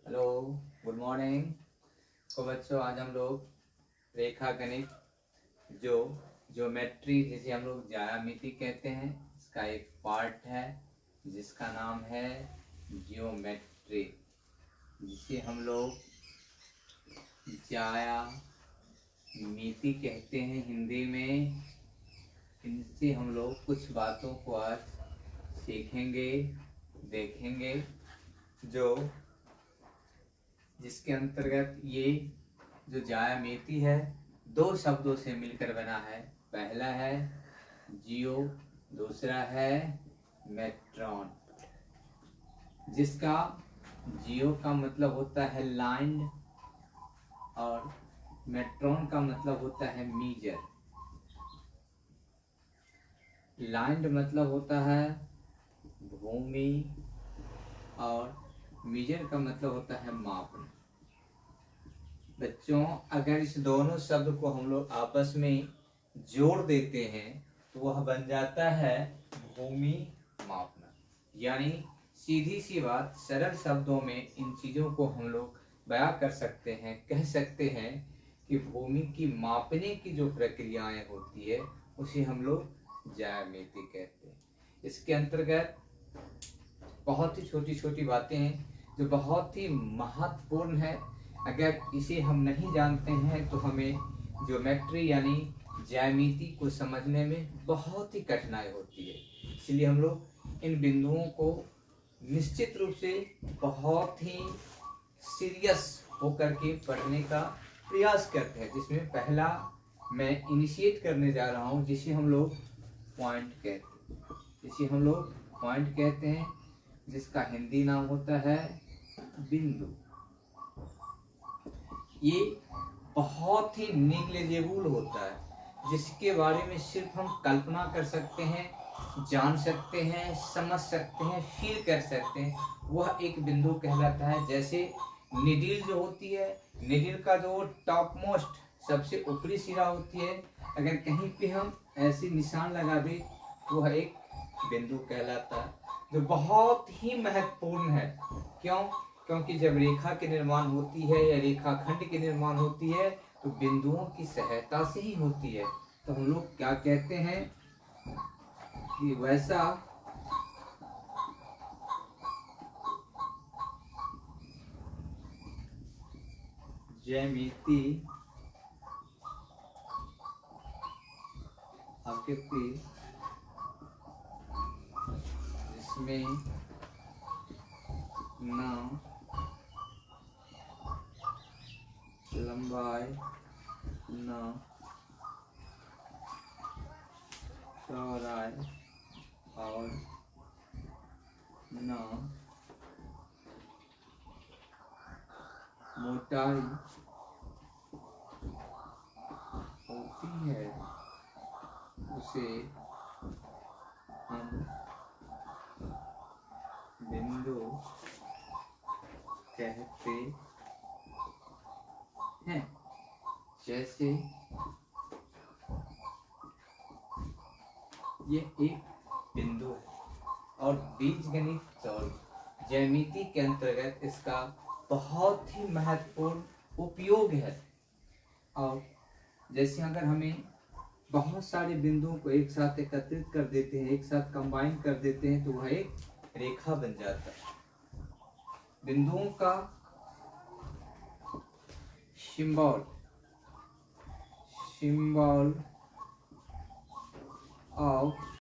Hello, good morning. तो बच्चों, आज हम लोग रेखा गणित जो ज्योमेट्री जिसे हम लोग ज्यामिति कहते हैं, इसका एक पार्ट है जिसका नाम है ज्योमेट्री, जिसे हम लोग ज्यामिति कहते हैं हिंदी में। इनसे हम लोग कुछ बातों को आज सीखेंगे, देखेंगे, जो जिसके अंतर्गत ये जो ज्यामिति है दो शब्दों से मिलकर बना है। पहला है जियो, दूसरा है मेट्रॉन। जिसका जियो का मतलब होता है लाइन और मेट्रॉन का मतलब होता है मीजर। लाइन मतलब होता है भूमि और मीजर का मतलब होता है मापना। बच्चों, अगर इस दोनों शब्द को हम लोग आपस में जोड़ देते हैं तो वह बन जाता है भूमि मापना। यानी सीधी सी बात, सरल शब्दों में इन चीजों को हम लोग बयां कर सकते हैं, कह सकते हैं कि भूमि की मापने की जो प्रक्रियाएं होती है उसे हम लोग ज्यामिति कहते हैं। इसके अंतर्गत बहुत ही छोटी छोटी बातें हैं जो बहुत ही महत्वपूर्ण है। अगर इसे हम नहीं जानते हैं तो हमें ज्योमेट्री यानी ज्यामिति को समझने में बहुत ही कठिनाई होती है। इसलिए हम लोग इन बिंदुओं को निश्चित रूप से बहुत ही सीरियस होकर के पढ़ने का प्रयास करते हैं, जिसमें पहला मैं इनिशिएट करने जा रहा हूं जिसे हम लोग पॉइंट कहते हैं, जिसका हिंदी नाम होता है बिंदु। ये बहुत ही नेग्लिजिबल होता है, जिसके बारे में सिर्फ हम कल्पना कर सकते हैं, जान सकते हैं, समझ सकते हैं, फील कर सकते हैं। वह एक बिंदु कहलाता है। जैसे निडिल जो होती है, निडिल का जो टॉप मोस्ट सबसे ऊपरी सिरा होती है, अगर कहीं पे हम ऐसे निशान लगा दें तो वह एक बिंदु कहलाता है, जो बहुत ही महत्वपूर्ण है। क्यों? क्योंकि जब रेखा की निर्माण होती है या रेखाखंड की निर्माण होती है तो बिंदुओं की सहायता से ही होती है। तो हम लोग क्या कहते हैं कि वैसा ज्यामिति आकृति जिसमें न लंबाई न चौड़ाई और न मोटाई होती है, उसे हम बिंदु कहते हैं। जैसे ये एक बिंदु है और बीजगणित और ज्यामिति के अंतर्गत इसका बहुत ही महत्वपूर्ण उपयोग है। और जैसे अगर हमें बहुत सारे बिंदुओं को एक साथ एकत्रित कर देते हैं, एक साथ कंबाइन कर देते हैं तो वह एक रेखा बन जाता है। बिंदुओं का सिंबल ऑफ